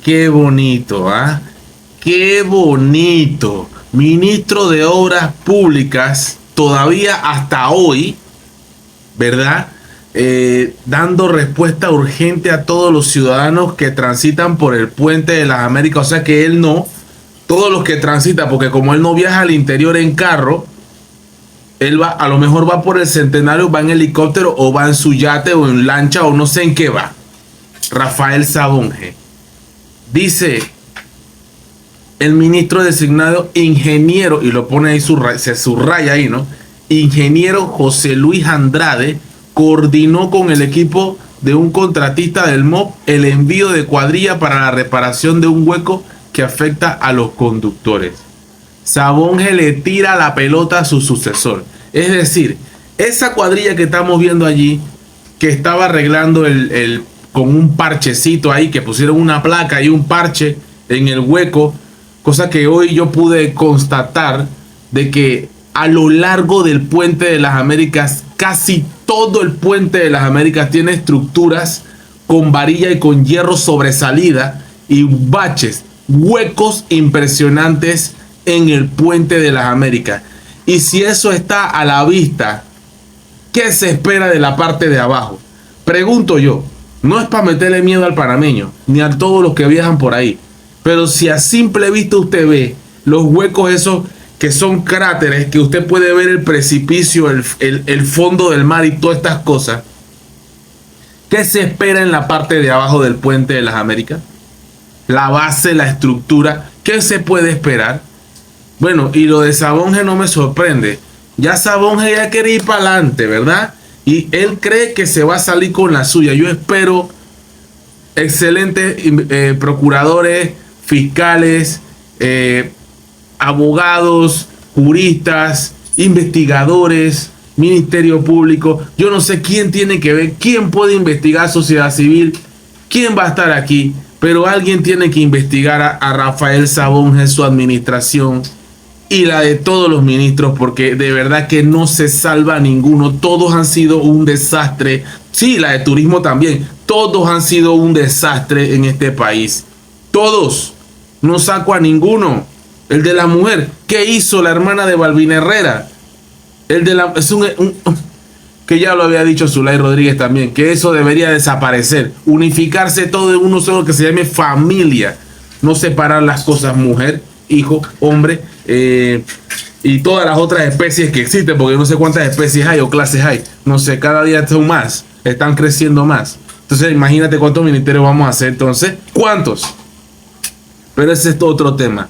Qué bonito, ¿ah? Qué bonito. Ministro de Obras Públicas, todavía hasta hoy, ¿verdad? Dando respuesta urgente a todos los ciudadanos que transitan por el puente de las Américas. O sea que él no, todos los que transitan, porque como él no viaja al interior en carro, él va, a lo mejor va por el Centenario, va en helicóptero o va en su yate o en lancha o no sé en qué va. Rafael Sabonge dice el ministro designado ingeniero, y lo pone ahí, se subraya ahí, ¿no? Ingeniero José Luis Andrade coordinó con el equipo de un contratista del MOP el envío de cuadrilla para la reparación de un hueco que afecta a los conductores. Sabonge le tira la pelota a su sucesor. Es decir, esa cuadrilla que estamos viendo allí, que estaba arreglando con un parchecito ahí, que pusieron una placa y un parche en el hueco, cosa que hoy yo pude constatar de que a lo largo del puente de las Américas, casi todo el puente de las Américas tiene estructuras con varilla y con hierro sobresalida y baches, huecos impresionantes en el puente de las Américas. Y si eso está a la vista, ¿qué se espera de la parte de abajo? Pregunto yo, no es para meterle miedo al panameño, ni a todos los que viajan por ahí, pero si a simple vista usted ve los huecos esos que son cráteres, que usted puede ver el precipicio, el fondo del mar y todas estas cosas, ¿qué se espera en la parte de abajo del puente de las Américas? La base, la estructura, ¿qué se puede esperar? Bueno, y lo de Sabonge no me sorprende. Ya Sabonge ya quiere ir para adelante, ¿verdad? Y él cree que se va a salir con la suya. Yo espero excelentes procuradores, fiscales, abogados, juristas, investigadores, Ministerio Público. Yo no sé quién tiene que ver, quién puede investigar sociedad civil, quién va a estar aquí, pero alguien tiene que investigar a Rafael Sabonge, su administración y la de todos los ministros, porque de verdad que no se salva ninguno. Todos han sido un desastre. Sí, la de turismo también. Todos han sido un desastre en este país. Todos. No saco a ninguno. El de la mujer. ¿Qué hizo la hermana de Balvin Herrera? El de la... Es que ya lo había dicho Zulay Rodríguez también, que eso debería desaparecer. Unificarse todo en uno solo que se llame familia. No separar las cosas, mujer, hijo, hombre, y todas las otras especies que existen, porque no sé cuántas especies hay o clases hay. No sé, cada día son más, están creciendo más. Entonces imagínate cuántos ministerios vamos a hacer entonces. ¿Cuántos? Pero ese es otro tema.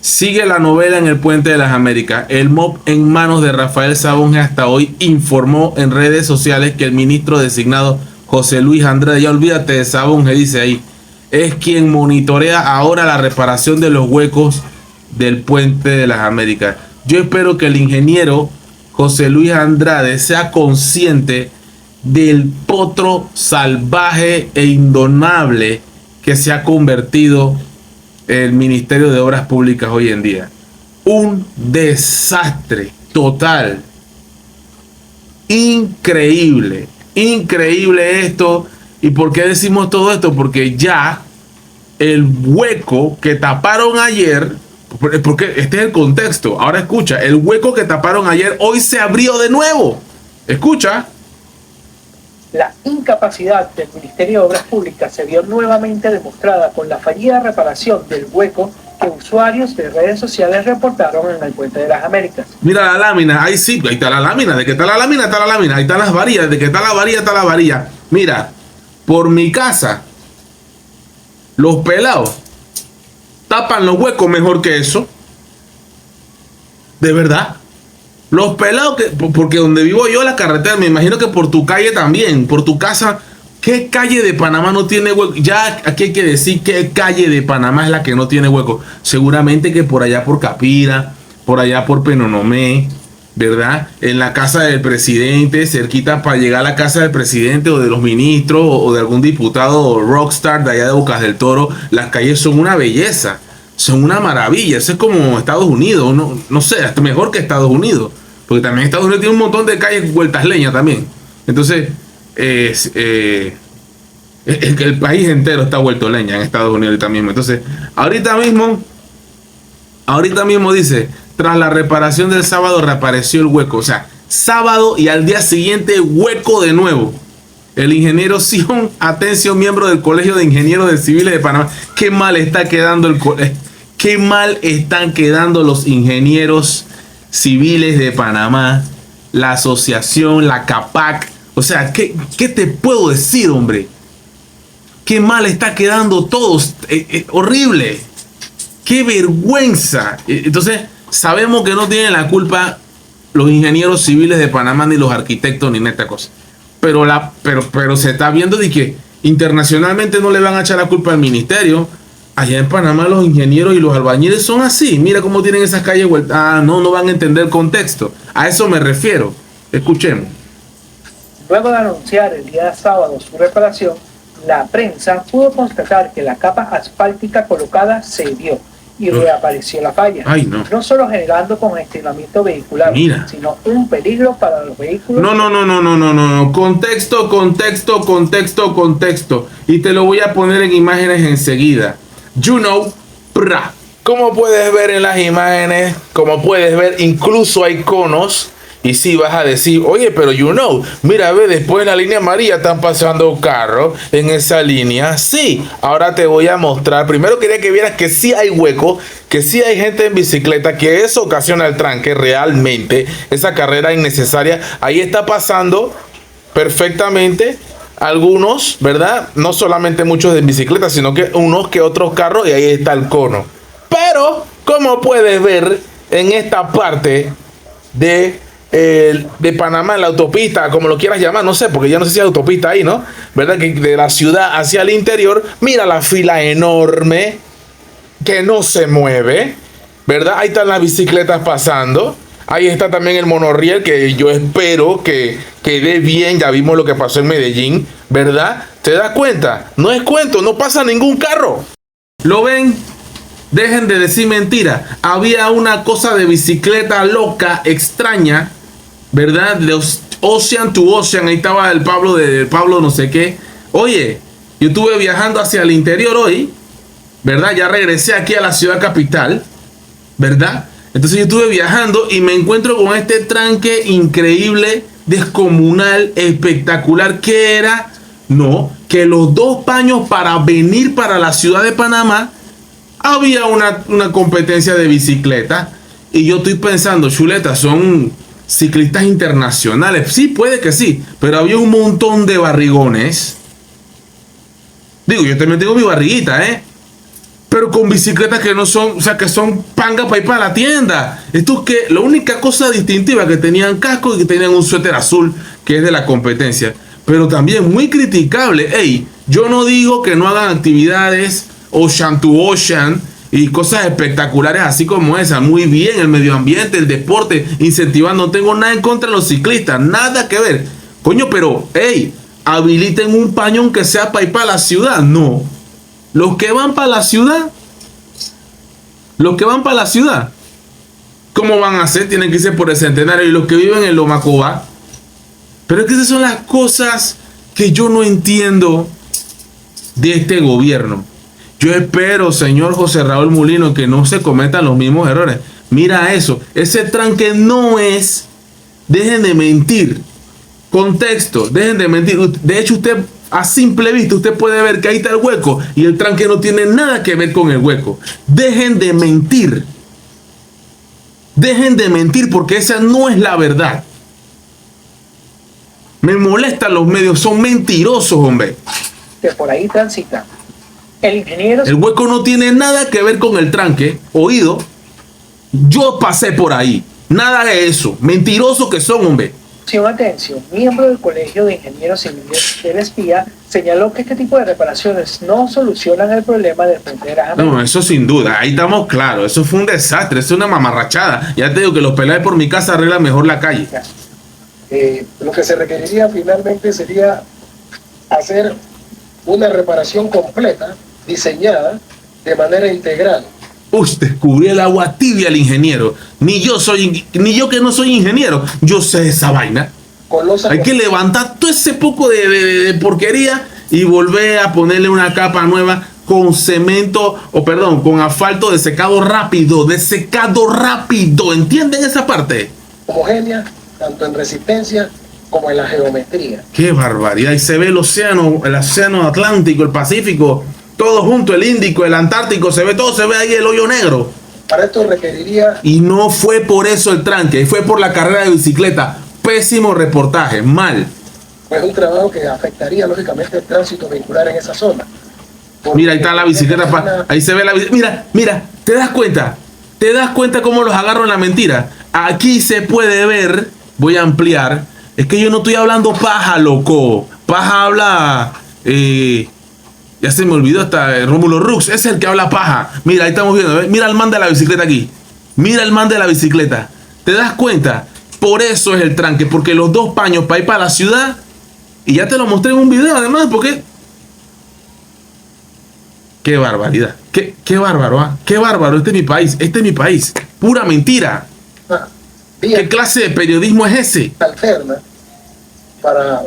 Sigue la novela en el puente de las Américas. El MOP en manos de Rafael Sabonge hasta hoy informó en redes sociales que el ministro designado José Luis Andrade, ya olvídate de Sabonge, dice ahí, es quien monitorea ahora la reparación de los huecos del puente de las Américas. Yo espero que el ingeniero José Luis Andrade sea consciente del potro salvaje e indomable que se ha convertido el Ministerio de Obras Públicas hoy en día. Un desastre total. Increíble. Increíble esto. ¿Y por qué decimos todo esto? Porque ya el hueco que taparon ayer, porque este es el contexto. Ahora escucha, el hueco que taparon ayer hoy se abrió de nuevo. Escucha. La incapacidad del Ministerio de Obras Públicas se vio nuevamente demostrada con la fallida reparación del hueco que usuarios de redes sociales reportaron en el Puente de las Américas. Mira la lámina, ahí sí, ahí está la lámina. De que está la lámina, está la lámina. Ahí están las varillas, de que está la varilla, está la varilla. Mira, por mi casa, los pelados tapan los huecos mejor que eso. De verdad. Los pelados, porque donde vivo yo, la carretera, me imagino que por tu calle también, por tu casa, ¿qué calle de Panamá no tiene hueco? Ya aquí hay que decir qué calle de Panamá es la que no tiene hueco. Seguramente que por allá por Capira, por allá por Penonomé, ¿verdad? En la casa del presidente, cerquita para llegar a la casa del presidente o de los ministros o de algún diputado rockstar de allá de Bocas del Toro, las calles son una belleza. Son una maravilla. Eso es como Estados Unidos. No sé, hasta mejor que Estados Unidos. Porque también Estados Unidos tiene un montón de calles vueltas leña también. Entonces, Es que el país entero está vuelto leña en Estados Unidos ahorita mismo. Entonces, ahorita mismo dice, tras la reparación del sábado reapareció el hueco. O sea, sábado y al día siguiente hueco de nuevo. El ingeniero Sion Atencio, miembro del Colegio de Ingenieros de Civiles de Panamá. Qué mal está quedando el colegio. Qué mal están quedando los ingenieros civiles de Panamá, la asociación, la CAPAC. O sea, ¿qué te puedo decir, hombre? Qué mal está quedando todos. Horrible. Qué vergüenza. Entonces, sabemos que no tienen la culpa los ingenieros civiles de Panamá, ni los arquitectos, ni neta cosa. Pero se está viendo de que internacionalmente no le van a echar la culpa al ministerio. Allá en Panamá los ingenieros y los albañiles son así. Mira cómo tienen esas calles vueltas. Ah, no van a entender el contexto. A eso me refiero. Escuchemos. Luego de anunciar el día sábado su reparación, la prensa pudo constatar que la capa asfáltica colocada cedió y reapareció la falla. Ay, no. No solo generando congestionamiento vehicular, sino un peligro para los vehículos. No. Contexto. Y te lo voy a poner en imágenes enseguida. Como puedes ver en las imágenes, como puedes ver, incluso hay conos. Y si vas a decir, oye, pero mira, ve, después en la línea amarilla están pasando carros en esa línea. Sí, ahora te voy a mostrar. Primero quería que vieras que sí hay hueco, que sí hay gente en bicicleta, que eso ocasiona el tranque realmente, esa carrera innecesaria. Ahí está pasando perfectamente algunos, ¿verdad? No solamente muchos en bicicleta, sino que unos que otros carros, y ahí está el cono. Pero, como puedes ver en esta parte de Panamá, en la autopista, como lo quieras llamar, no sé, porque ya no sé si hay autopista ahí, ¿no? ¿Verdad? Que de la ciudad hacia el interior, mira la fila enorme que no se mueve, ¿verdad? Ahí están las bicicletas pasando. Ahí está también el monorriel, que yo espero que quede bien. Ya vimos lo que pasó en Medellín, ¿verdad? ¿Te das cuenta? No es cuento, no pasa ningún carro. ¿Lo ven? Dejen de decir mentira. Había una cosa de bicicleta loca, extraña, ¿verdad? De Ocean to Ocean. Ahí estaba el Pablo no sé qué. Oye, yo estuve viajando hacia el interior hoy, ¿verdad? Ya regresé aquí a la ciudad capital, ¿verdad? Entonces yo estuve viajando y me encuentro con este tranque increíble, descomunal, espectacular. ¿Qué era? No, que los dos paños para venir para la ciudad de Panamá había una competencia de bicicleta. Y yo estoy pensando, chuleta, son ciclistas internacionales. Sí, puede que sí, pero había un montón de barrigones. Digo, yo también tengo mi barriguita, pero con bicicletas que no son, o sea, que son pangas para ir para la tienda. Esto que la única cosa distintiva, que tenían casco y que tenían un suéter azul, que es de la competencia. Pero también muy criticable. Ey, yo no digo que no hagan actividades Ocean to Ocean y cosas espectaculares así como esa. Muy bien, el medio ambiente, el deporte, incentivando. No tengo nada en contra de los ciclistas, nada que ver. Coño, pero, ey, habiliten un pañón que sea para ir para la ciudad. No. Los que van para la ciudad, ¿cómo van a hacer? Tienen que irse por el Centenario. Y los que viven en Lomacobá. Pero es que esas son las cosas que yo no entiendo de este gobierno. Yo espero, señor José Raúl Mulino, que no se cometan los mismos errores. Mira eso, ese tranque no es... Dejen de mentir. Contexto, dejen de mentir. De hecho, usted a simple vista, usted puede ver que ahí está el hueco y el tranque no tiene nada que ver con el hueco. Dejen de mentir. Dejen de mentir, porque esa no es la verdad. Me molestan los medios, son mentirosos, hombre. Que por ahí transitan. El hueco no tiene nada que ver con el tranque. Oído, yo pasé por ahí. Nada de eso. Mentirosos que son, hombre. Atención, miembro del Colegio de Ingenieros Civiles del Espía señaló que este tipo de reparaciones no solucionan el problema de fronteras. No, eso sin duda, ahí estamos claros. Eso fue un desastre, eso es una mamarrachada. Ya te digo que los pelados por mi casa arreglan mejor la calle. Lo que se requeriría finalmente sería hacer una reparación completa, diseñada de manera integral. Descubrí el agua tibia el ingeniero. Ni yo que no soy ingeniero, yo sé esa vaina. Hay que levantar todo ese poco de porquería y volver a ponerle una capa nueva con cemento, o perdón, con asfalto de secado rápido, ¿entienden esa parte? Homogénea, tanto en resistencia como en la geometría. ¡Qué barbaridad! Y se ve el océano Atlántico, el Pacífico, todo junto, el Índico, el Antártico, todo se ve ahí el hoyo negro. Para esto requeriría... Y no fue por eso el tranque, fue por la carrera de bicicleta. Pésimo reportaje, mal. Pues un trabajo que afectaría lógicamente el tránsito vehicular en esa zona. Mira, ahí está la bicicleta, ahí se ve la bicicleta. Mira, ¿te das cuenta? ¿Te das cuenta cómo los agarro en la mentira? Aquí se puede ver, voy a ampliar, es que yo no estoy hablando paja, loco. Paja habla, ya se me olvidó hasta Rómulo Rux, es el que habla paja. Mira, ahí estamos viendo, ¿ves? Mira el man de la bicicleta aquí. Mira el man de la bicicleta. ¿Te das cuenta? Por eso es el tranque, porque los dos paños para ir para la ciudad, y ya te lo mostré en un video además, porque... ¡Qué barbaridad! ¡Qué bárbaro! ¿Ah? ¡Qué bárbaro! Este es mi país. ¡Pura mentira! ¿Qué clase de periodismo es ese? Alterna para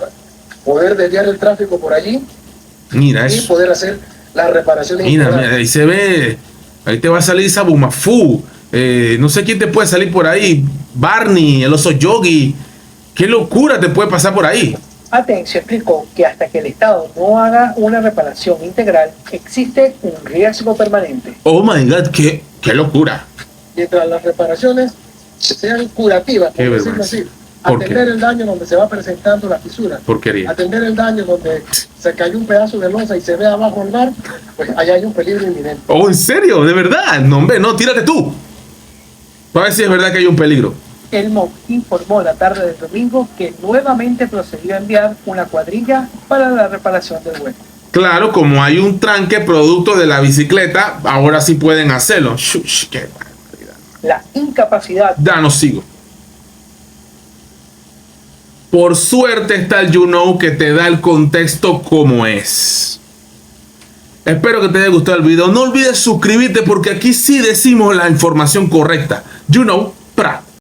poder desviar el tráfico por allí. Mira y eso. Poder hacer las reparaciones. Mira, ahí se ve. Ahí te va a salir Sabumafu. No sé quién te puede salir por ahí. Barney, el oso Yogi. ¡Qué locura te puede pasar por ahí! Atencio explicó que hasta que el Estado no haga una reparación integral, existe un riesgo permanente. ¡Oh my God! ¡Qué locura! Mientras las reparaciones sean curativas, por decirlo así. Atender el daño donde se va presentando la fisura. Porquería. Atender el daño donde se cayó un pedazo de losa y se ve abajo el mar, pues allá hay un peligro inminente. ¡Oh, en serio! ¿De verdad? No, hombre, no, tírate tú. Para ver si es verdad que hay un peligro. El MOB informó la tarde del domingo que nuevamente procedió a enviar una cuadrilla para la reparación del hueco. Claro, como hay un tranque producto de la bicicleta, ahora sí pueden hacerlo. Shush, qué barbaridad. La incapacidad... Ya, no sigo. Por suerte está el You Know que te da el contexto como es. Espero que te haya gustado el video. No olvides suscribirte porque aquí sí decimos la información correcta. You Know, pra.